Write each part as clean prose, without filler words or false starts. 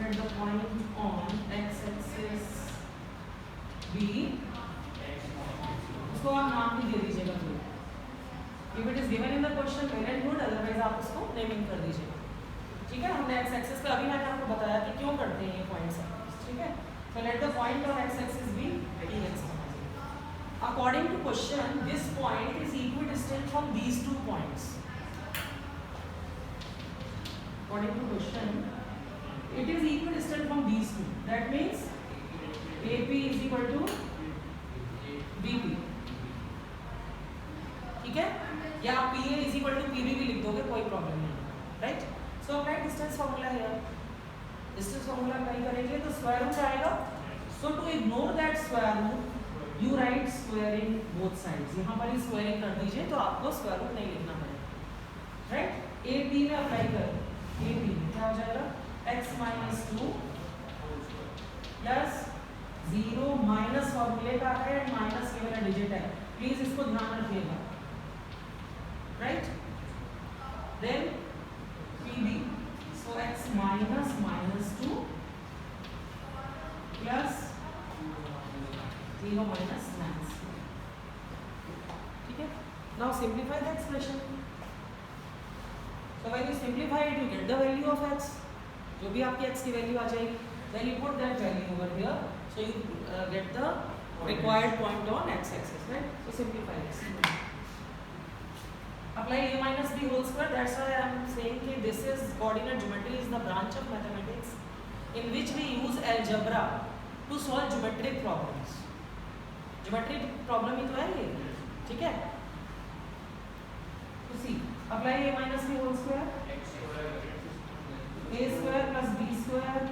let the point on x-axis be, उसको आप नाम भी दे दीजिएगा जो, if it is given in the question well and good, otherwise आप उसको नेमिंग कर दीजिएगा। ठीक है, हमने x एक्सिस का अभी मैंने आपको बताया कि क्यों करते हैं ये पॉइंट्स। ठीक है, so let the point on x axis be dx। According to question, this point is equidistant from these 2 points. According to question, it is equidistant from these 2. That means AP is equal to BP। ठीक है, या आप PA is equal to PB भी लिख दोगे, कोई problem नहीं, right. So apply distance formula है, डिस्टेंस फॉर्मूला अप्लाई करेंगे तो स्क्वायर रूट आएगा। So to ignore that square root you right squaring both sides. यहाँ पर ही स्क्वायरिंग कर दीजिए तो आपको स्क्वायर रूट नहीं लिखना पड़ेगा, राइट। ए बी में अप्लाई कर, ए बी क्या हो जाएगा, x माइनस 2 प्लस 0 माइनस फॉर्मूले का है एंड माइनस केवल डिजिट है, प्लीज इसको ध्यान रखिएगा, right. Then pb, so x minus minus 2 plus 0 minus minus। ठीक है, now simplify the expression। so when you simplify it you get the value of x, जो भी आपकी x की वैल्यू आ जाएगी, then you put that value over here, so you get the required point on x axis, right। so simplify this, apply a minus b whole square। that's why I am saying that this is coordinate geometry is the branch of mathematics in which we use algebra to solve geometric problems। geometric problem ही तो है ये, ठीक है। तो सी apply a minus b whole square, a square plus b square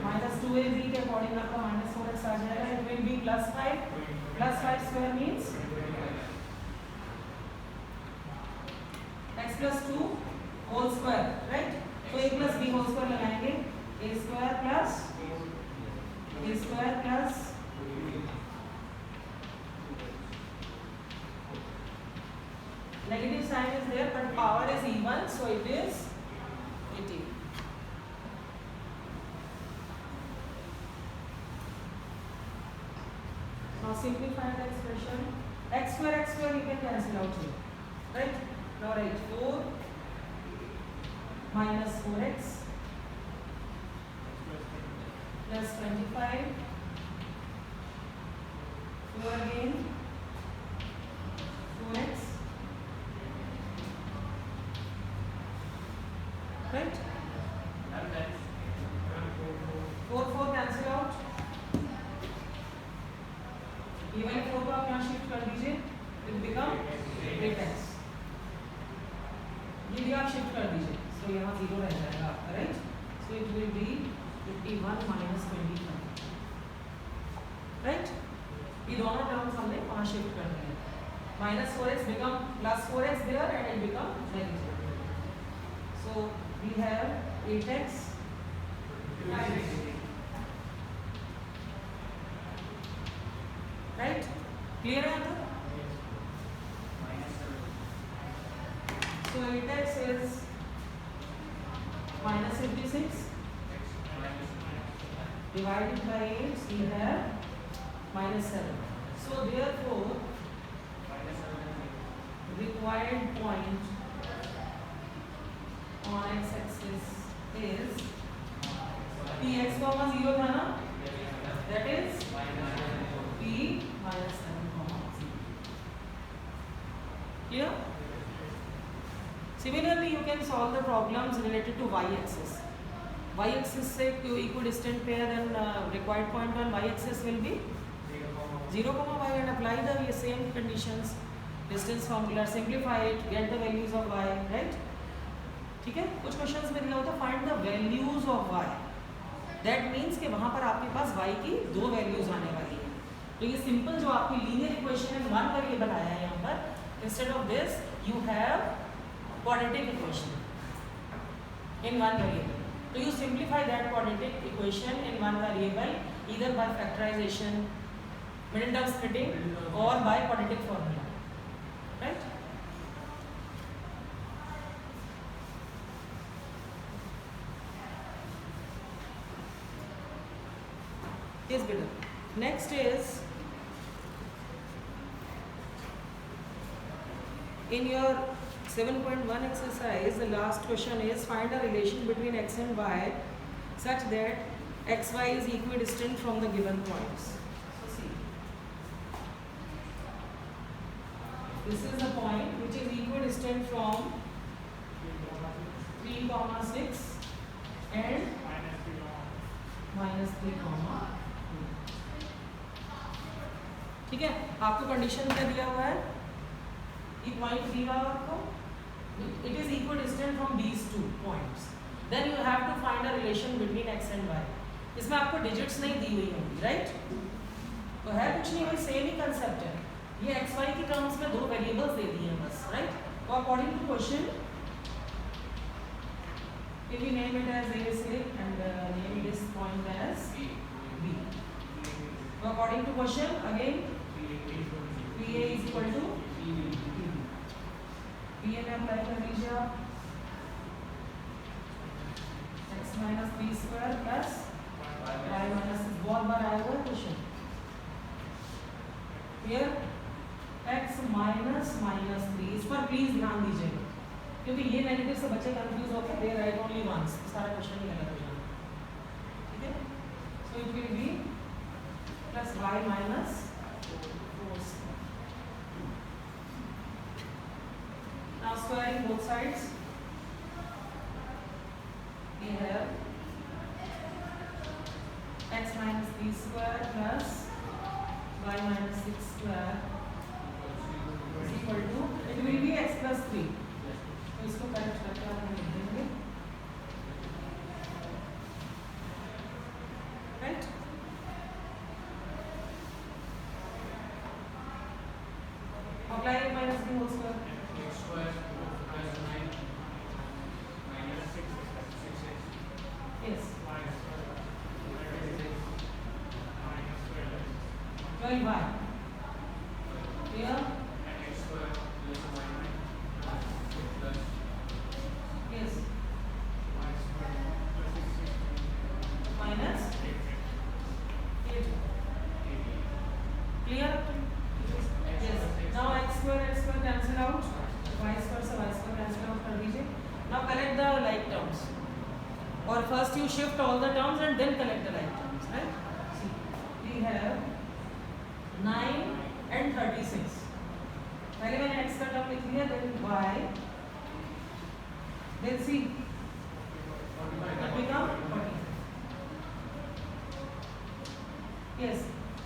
minus 2ab के according आपका minus 4x आ जाएगा। it will be plus 5 square means x plus 2 whole square, right। तो a plus b whole square लगाएंगे, a square plus negative sign is there but power is even, so it is 80। now simplify the expression, x square you can cancel out here, right। now write 4 minus 4x plus 25, 4 again 4x, right। 4 cancel out, even 4 को आप यहाँ shift कर दीजिए, it become 8x, ये भी आप shift कर दीजिए, so यहाँ 0 रह जाएगा आपका, right. so it will be 51 minus 25, right. ये दोनों टर्म्स हमने वहाँ शिफ्ट कर दिए, minus 4x become plus 4x there and it become negative, so we have 8x right, clear है तो। so 8x is minus 56 divided by 8 we have minus 7, so therefore required point on x axis is px, 0 था ना, that is p minus 7, 0। clear। similarly you can solve the problems related to y axis। y axis से equidistant pair and required point on y axis will be 0, y and apply the same conditions, distance formula, simplify it, get the values of y, right। ठीक है, कुछ questions में दिया होता है find the values of y, that means कि वहाँ पर आपके पास y की 2 वैल्यूज आने वाली है। तो ये सिंपल जो आपकी linear equation in one variable आया है यहाँ पर, instead of this you have quadratic equation in one variable, so you simplify that quadratic equation in one variable either by factorization, middle term splitting or by quadratic formula, right। Yes, better. Next is in your 7.1 exercise, the last question is find a relation between x and y such that xy is equidistant from the given points. So see, this is the point which is equidistant from 3, 6 and -3, 2. ठीक है, आपको condition क्या दिया हुआ है? ये point दिया हुआ आपको, it is equidistant from these 2 points. Then you have to find a relation between x and y. इसमें आपको डिजिट्स नहीं दी हुई होंगी, राइट? तो है कुछ नहीं, वही सेम ही कंसेप्ट है. ये एक्स वाई की टर्म्स में 2 वेरिएबल्स दे दिए हैं बस, राइट? तो according to question, if we name it as a say and name this point as b. So according to question, again pa is equal to pa में apply कर लीजिए आप x minus b square plus y minus, बहुत बार आया हुआ question. Here x minus -3, इस पर please ध्यान दीजिएगा क्योंकि ये नेगेटिव से बच्चे कंफ्यूज होकर दे राइट ओनली वंस, सारा क्वेश्चन ही गलत हो जाना. ठीक है, so it will be plus y minus 4 square. Now squaring both sides, we have x minus b square plus y minus 6 square is equal to, it will be x plus 3. तो इसको correct करके हम लिख देंगे, right? Apply minus b whole square x square plus 9 minus 6x. Yes Y square minus 12y here and x square plus y plus yes y square plus 6 minus 8. Clear? Yes. Now x square cancel out, y square से y square cancel out कर दीजिए. Now collect the like terms, or first you shift all the terms and then collect the like terms, right? See, we have 9 and 36. पहले मैंने x का term लिख लिया, then y, then see that become 40. Yes,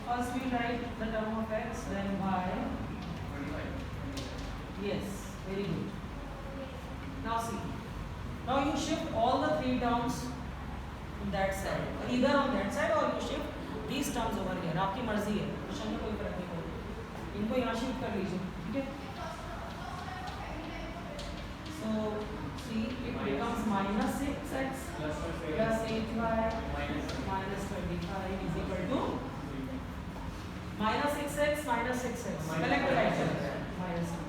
first we write the term of x, then y. Yes, very good. Now see, now you shift all the 3 terms on that side, either on that side or you shift these terms over here. आपकी मर्जी है, question में कोई फर्क नहीं पड़ेगा. इनको यहाँ शिफ्ट कर लीजिए, ठीक है? So see, it becomes minus 6x plus 8y minus 25 is equal to minus 6x minus 6x. Collect the right term. Minus 6x.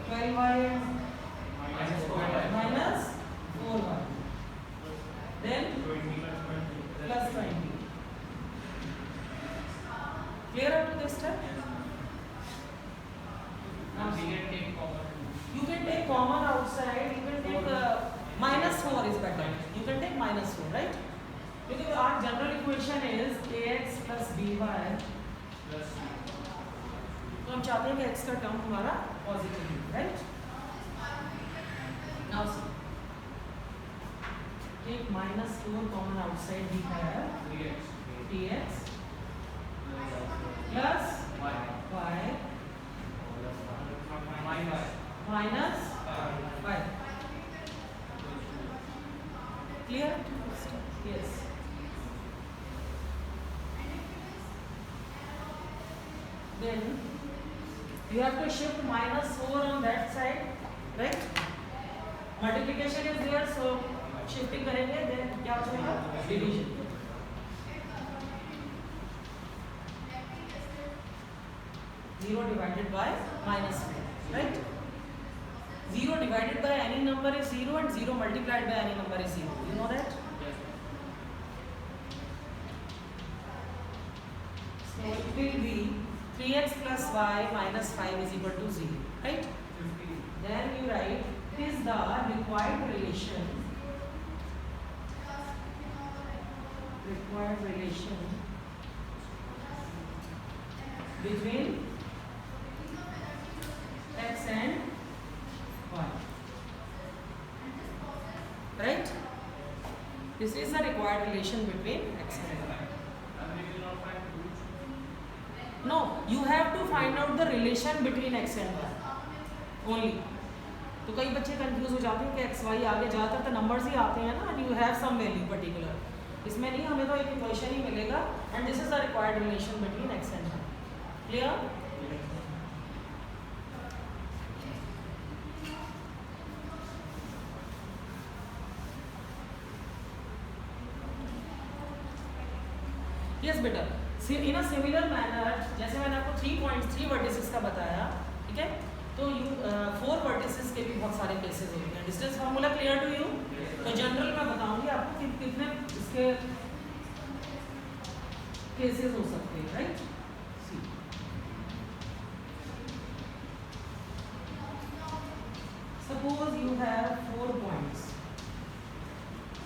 12y minus 4y. Then plus 20. Clear up to this step? Now we can take common. You can take common outside. You can take minus 4 is better. You can take minus 4, right? Because our general equation is ax plus by. Plus तो हम चाहते हैं कि x का term हमारा positive है, right? Now see, take minus 4 common outside, we have 3x plus y y minus 5. Clear? Yes. Then you have to shift minus 4 on that side, right? Multiplication is there, so shifting करेंगे, then क्या हो जाएगा? Division. Zero divided by minus 4, right? 0 divided by any number is 0 and 0 multiplied by any number is 0. You know that? yes. it will be 3x plus y minus 5 is equal to 0, right? 15. Then you write is the required relation between x and y, right? This is the required relation between x and y. And we will not find root. No, you have to find out the relation between x and y only. तो कई बच्चे confuse हो जाते हैं कि x Y आगे ज़्यादातर तो नंबर्स ही आते हैं ना, and you have some value particular. इसमें नहीं, हमें तो एक इक्वेशन ही मिलेगा and this is the required relation between x and y. Clear? Yes बेटा, इन अ सिमिलर मैनर जैसे मैंने आपको 3 वर्टिसेस का बताया, ठीक है, तो यू 4 वर्टिसेस के भी बहुत सारे केसेस होते हैं. Distance formula clear to you? तो जनरल मैं बताऊंगी आपको कि कितने इसके केसेस हो सकते हैं, right? Suppose you have 4 points,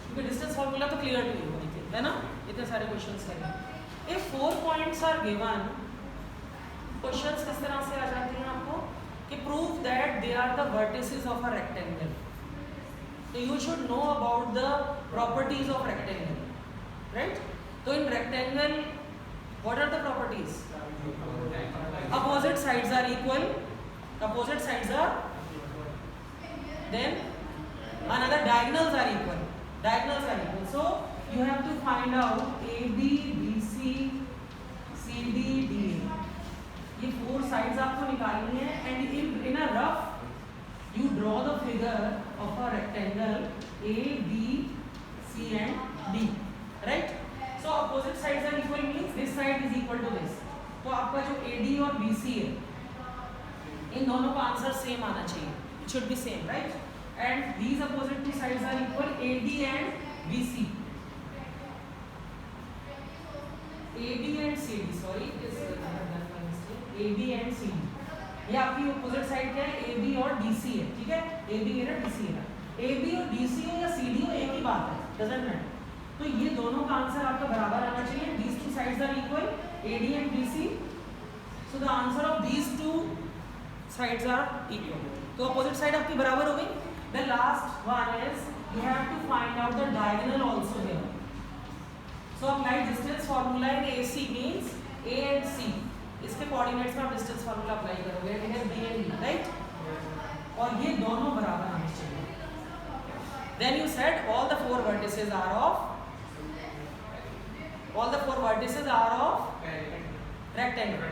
क्योंकि डिस्टेंस फार्मूला तो क्लियर टू यू है ना, इतने सारे क्वेश्चंस करेंगे. If 4 points are given, questions किस तरह से आ जाते हैं आपको कि prove that they are the vertices of a rectangle. So you should know about the properties of rectangle, right? So in rectangle, what are the properties? Opposite sides are equal. Opposite sides are, then another diagonals are equal. Diagonals are equal. So you have to find out AB, BC, CD, DA. ये 4 sides आपको निकालनी है, and in a rough you draw the figure of a rectangle A, B, C and D, right? So opposite sides are equal means this side is equal to this. तो आपका जो AD और BC है, इन दोनों का answer same आना चाहिए. It should be same, right? And these opposite two sides are equal, AD and BC. AB and CD, sorry, AB and CD. ये आपकी opposite side क्या है? AB और DC है, ठीक है? AB है ना, DC है ना. AB और DC हो या CD हो, एक ही बात है, doesn't matter. तो ये दोनों का आंसर आपका बराबर आना चाहिए. These two sides are equal, AD and BC. So the answer of these two sides are equal. तो opposite side आपकी बराबर हो गई. The last one is you have to find out the diagonal also here. So apply distance formula in AC means A and C. इसके coordinates में आप distance formula apply करोगे, it is B and E, right? और ये दोनों बराबर आने चाहिए. Then you said all the 4 vertices are of rectangle.